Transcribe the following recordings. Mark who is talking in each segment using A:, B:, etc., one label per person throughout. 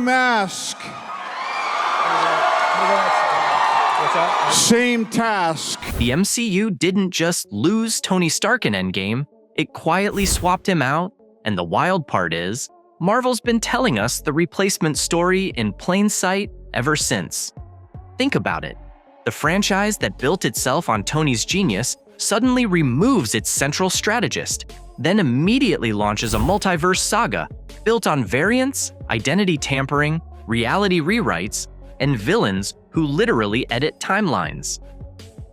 A: ask. Same task.
B: The MCU didn't just lose Tony Stark in Endgame, it quietly swapped him out, and the wild part is, Marvel's been telling us the replacement story in plain sight ever since. Think about it. The franchise that built itself on Tony's genius suddenly removes its central strategist, then immediately launches a multiverse saga built on variants, identity tampering, reality rewrites, and villains who literally edit timelines.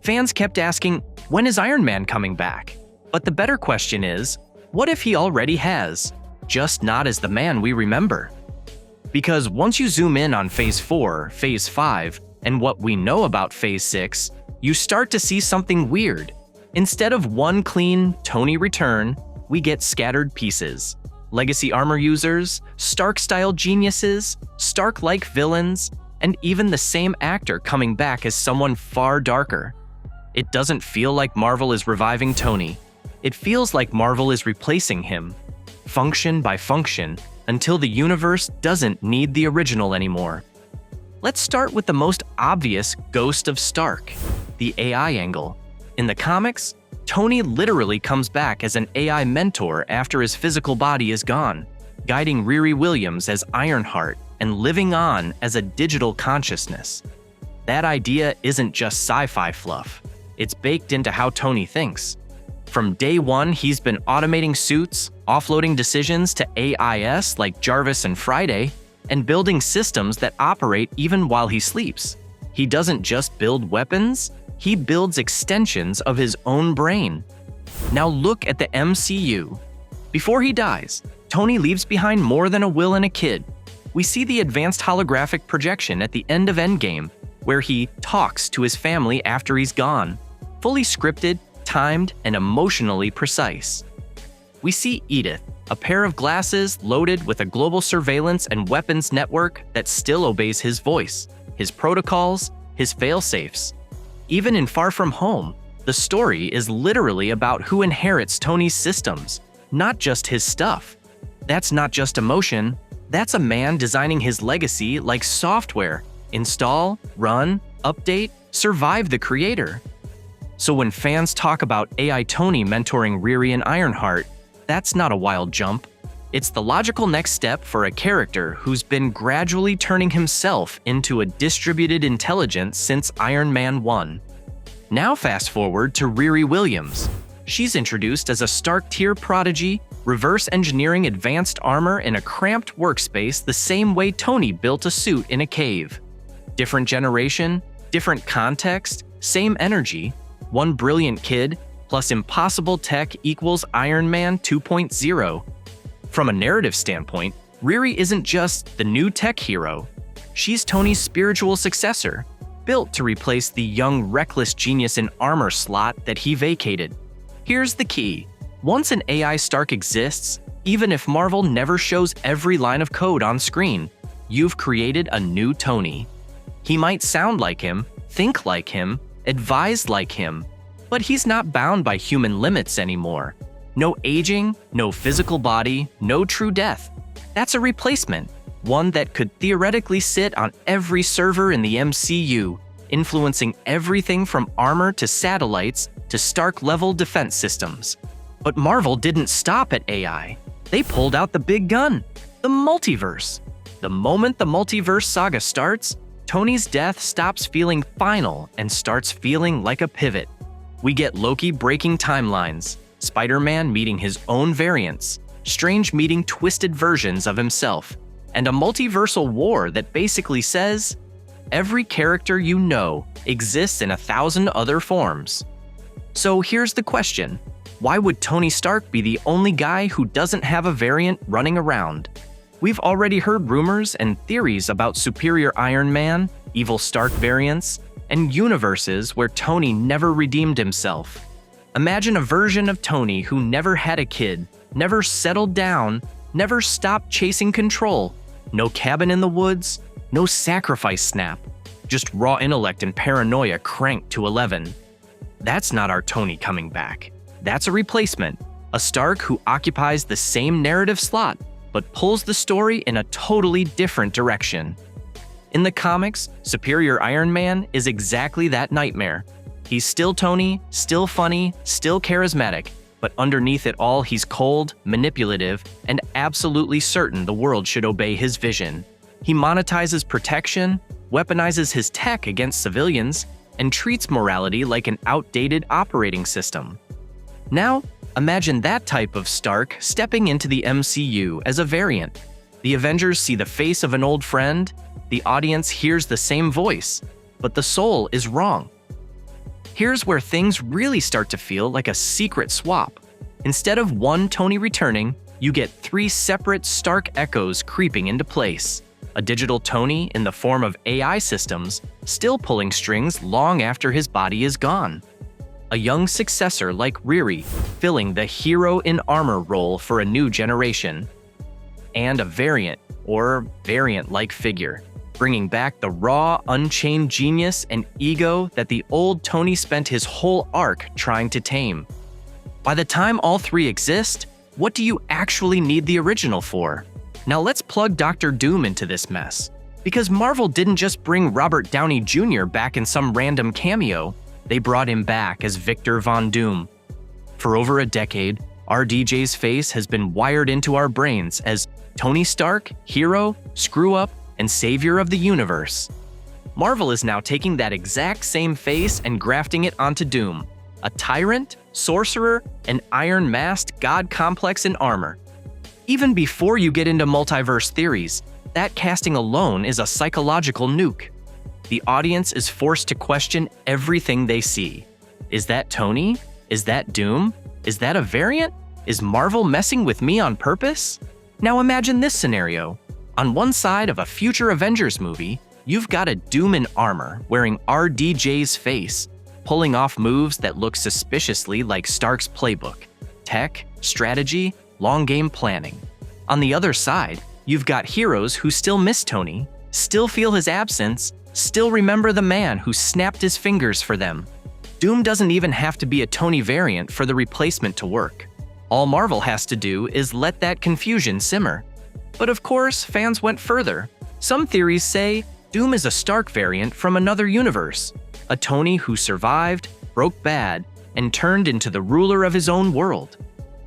B: Fans kept asking, when is Iron Man coming back? But the better question is, what if he already has, just not as the man we remember? Because once you zoom in on Phase 4, Phase 5, and what we know about Phase 6, you start to see something weird. Instead of one clean Tony return, we get scattered pieces. Legacy armor users, Stark-style geniuses, Stark-like villains, and even the same actor coming back as someone far darker. It doesn't feel like Marvel is reviving Tony. It feels like Marvel is replacing him, function by function, until the universe doesn't need the original anymore. Let's start with the most obvious ghost of Stark, the AI angle. In the comics, Tony literally comes back as an AI mentor after his physical body is gone, guiding Riri Williams as Ironheart and living on as a digital consciousness. That idea isn't just sci-fi fluff. It's baked into how Tony thinks. From day one, he's been automating suits, offloading decisions to AIs like Jarvis and Friday, and building systems that operate even while he sleeps. He doesn't just build weapons, he builds extensions of his own brain. Now look at the MCU. Before he dies, Tony leaves behind more than a will and a kid. We see the advanced holographic projection at the end of Endgame, where he talks to his family after he's gone, fully scripted, timed, and emotionally precise. We see Edith, a pair of glasses loaded with a global surveillance and weapons network that still obeys his voice, his protocols, his fail-safes. Even in Far From Home, the story is literally about who inherits Tony's systems, not just his stuff. That's not just emotion, that's a man designing his legacy like software. Install, run, update, survive the creator. So when fans talk about AI Tony mentoring Riri and Ironheart, that's not a wild jump. It's the logical next step for a character who's been gradually turning himself into a distributed intelligence since Iron Man 1. Now fast forward to Riri Williams. She's introduced as a Stark-tier prodigy, reverse engineering advanced armor in a cramped workspace the same way Tony built a suit in a cave. Different generation, different context, same energy. One brilliant kid plus impossible tech equals Iron Man 2.0. From a narrative standpoint, Riri isn't just the new tech hero. She's Tony's spiritual successor, built to replace the young, reckless genius in armor slot that he vacated. Here's the key. Once an AI Stark exists, even if Marvel never shows every line of code on screen, you've created a new Tony. He might sound like him, think like him, advise like him, but he's not bound by human limits anymore. No aging, no physical body, no true death. That's a replacement, one that could theoretically sit on every server in the MCU, influencing everything from armor to satellites to Stark-level defense systems. But Marvel didn't stop at AI. They pulled out the big gun, the multiverse. The moment the multiverse saga starts, Tony's death stops feeling final and starts feeling like a pivot. We get Loki breaking timelines, Spider-Man meeting his own variants, Strange meeting twisted versions of himself, and a multiversal war that basically says, every character you know exists in 1,000 other forms. So here's the question. Why would Tony Stark be the only guy who doesn't have a variant running around? We've already heard rumors and theories about superior Iron Man, evil Stark variants, and universes where Tony never redeemed himself. Imagine a version of Tony who never had a kid, never settled down, never stopped chasing control. No cabin in the woods, no sacrifice snap, just raw intellect and paranoia cranked to 11. That's not our Tony coming back. That's a replacement, a Stark who occupies the same narrative slot, but pulls the story in a totally different direction. In the comics, Superior Iron Man is exactly that nightmare. He's still Tony, still funny, still charismatic, but underneath it all, he's cold, manipulative, and absolutely certain the world should obey his vision. He monetizes protection, weaponizes his tech against civilians, and treats morality like an outdated operating system. Now, imagine that type of Stark stepping into the MCU as a variant. The Avengers see the face of an old friend, the audience hears the same voice, but the soul is wrong. Here's where things really start to feel like a secret swap. Instead of one Tony returning, you get three separate Stark echoes creeping into place. A digital Tony in the form of AI systems, still pulling strings long after his body is gone. A young successor like Riri, filling the hero in armor role for a new generation. And a variant, or variant-like figure, bringing back the raw, unchained genius and ego that the old Tony spent his whole arc trying to tame. By the time all three exist, what do you actually need the original for? Now let's plug Dr. Doom into this mess. Because Marvel didn't just bring Robert Downey Jr. back in some random cameo, they brought him back as Victor Von Doom. For over a decade, RDJ's face has been wired into our brains as Tony Stark, hero, screw-up, and savior of the universe. Marvel is now taking that exact same face and grafting it onto Doom, a tyrant, sorcerer, and iron-masked god complex in armor. Even before you get into multiverse theories, that casting alone is a psychological nuke. The audience is forced to question everything they see. Is that Tony? Is that Doom? Is that a variant? Is Marvel messing with me on purpose? Now imagine this scenario. On one side of a future Avengers movie, you've got a Doom in armor wearing RDJ's face, pulling off moves that look suspiciously like Stark's playbook. Tech, strategy, long game planning. On the other side, you've got heroes who still miss Tony, still feel his absence, still remember the man who snapped his fingers for them. Doom doesn't even have to be a Tony variant for the replacement to work. All Marvel has to do is let that confusion simmer. But of course, fans went further. Some theories say Doom is a Stark variant from another universe, a Tony who survived, broke bad, and turned into the ruler of his own world.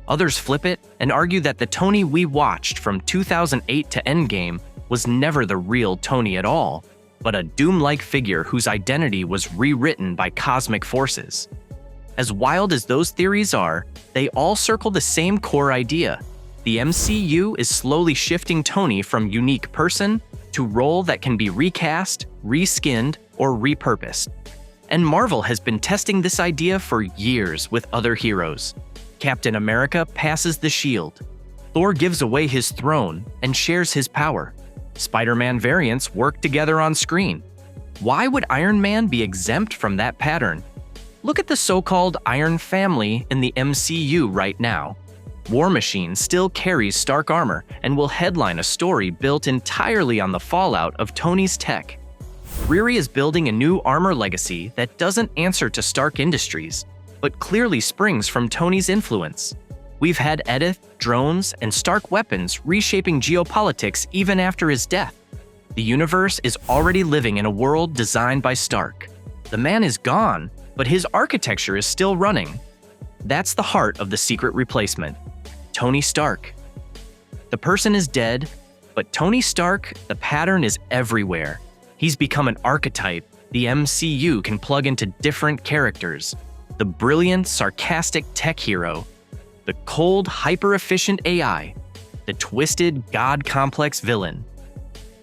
B: Others flip it and argue that the Tony we watched from 2008 to Endgame was never the real Tony at all, but a Doom-like figure whose identity was rewritten by cosmic forces. As wild as those theories are, they all circle the same core idea. The MCU is slowly shifting Tony from unique person to role that can be recast, reskinned, or repurposed. And Marvel has been testing this idea for years with other heroes. Captain America passes the shield. Thor gives away his throne and shares his power. Spider-Man variants work together on screen. Why would Iron Man be exempt from that pattern? Look at the so-called Iron Family in the MCU right now. War Machine still carries Stark armor and will headline a story built entirely on the fallout of Tony's tech. Riri is building a new armor legacy that doesn't answer to Stark Industries, but clearly springs from Tony's influence. We've had Edith, drones, and Stark weapons reshaping geopolitics even after his death. The universe is already living in a world designed by Stark. The man is gone, but his architecture is still running. That's the heart of the secret replacement. Tony Stark. The person is dead, but Tony Stark, the pattern is everywhere. He's become an archetype the MCU can plug into different characters. The brilliant, sarcastic tech hero, the cold, hyper-efficient AI, the twisted, god-complex villain,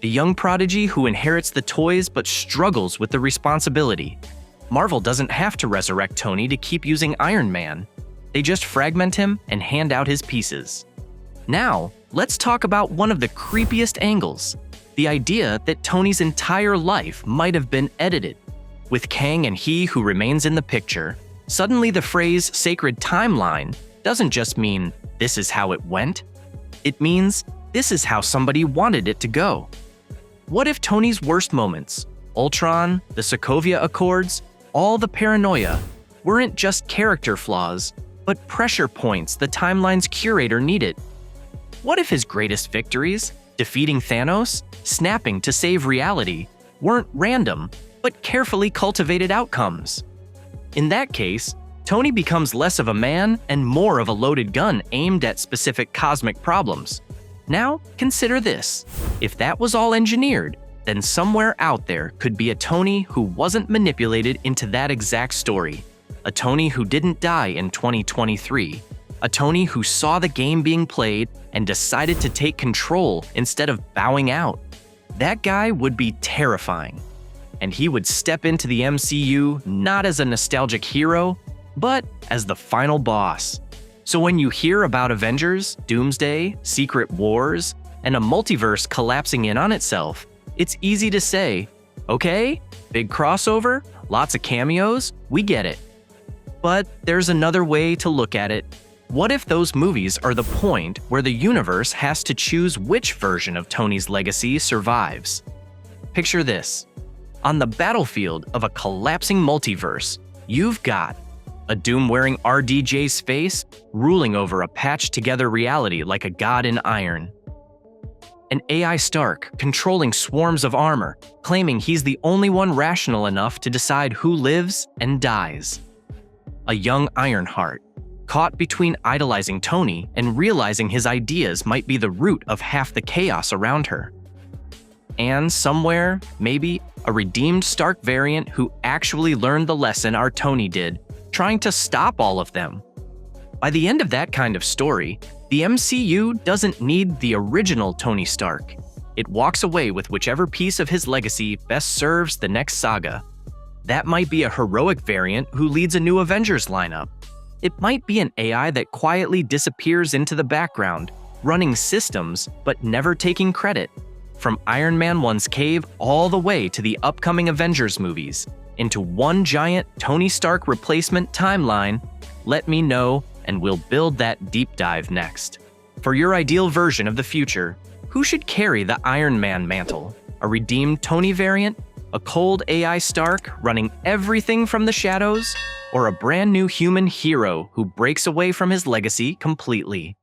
B: the young prodigy who inherits the toys but struggles with the responsibility. Marvel doesn't have to resurrect Tony to keep using Iron Man. They just fragment him and hand out his pieces. Now, let's talk about one of the creepiest angles, the idea that Tony's entire life might have been edited. With Kang and He Who Remains in the picture, suddenly the phrase sacred timeline doesn't just mean this is how it went. It means this is how somebody wanted it to go. What if Tony's worst moments, Ultron, the Sokovia Accords, all the paranoia, weren't just character flaws, but pressure points the timeline's curator needed? What if his greatest victories, defeating Thanos, snapping to save reality, weren't random, but carefully cultivated outcomes? In that case, Tony becomes less of a man and more of a loaded gun aimed at specific cosmic problems. Now, consider this. If that was all engineered, then somewhere out there could be a Tony who wasn't manipulated into that exact story. A Tony who didn't die in 2023. A Tony who saw the game being played and decided to take control instead of bowing out. That guy would be terrifying. And he would step into the MCU not as a nostalgic hero, but as the final boss. So when you hear about Avengers, Doomsday, Secret Wars, and a multiverse collapsing in on itself, it's easy to say, okay, big crossover, lots of cameos, we get it. But there's another way to look at it. What if those movies are the point where the universe has to choose which version of Tony's legacy survives? Picture this. On the battlefield of a collapsing multiverse, you've got a Doom-wearing RDJ space ruling over a patched-together reality like a god in iron. An AI Stark controlling swarms of armor, claiming he's the only one rational enough to decide who lives and dies. A young Ironheart, caught between idolizing Tony and realizing his ideas might be the root of half the chaos around her. And somewhere, maybe, a redeemed Stark variant who actually learned the lesson our Tony did, trying to stop all of them. By the end of that kind of story, the MCU doesn't need the original Tony Stark. It walks away with whichever piece of his legacy best serves the next saga. That might be a heroic variant who leads a new Avengers lineup. It might be an AI that quietly disappears into the background, running systems but never taking credit. From Iron Man 1's cave all the way to the upcoming Avengers movies, into one giant Tony Stark replacement timeline, let me know and we'll build that deep dive next. For your ideal version of the future, who should carry the Iron Man mantle? A redeemed Tony variant? A cold AI Stark running everything from the shadows? Or a brand new human hero who breaks away from his legacy completely?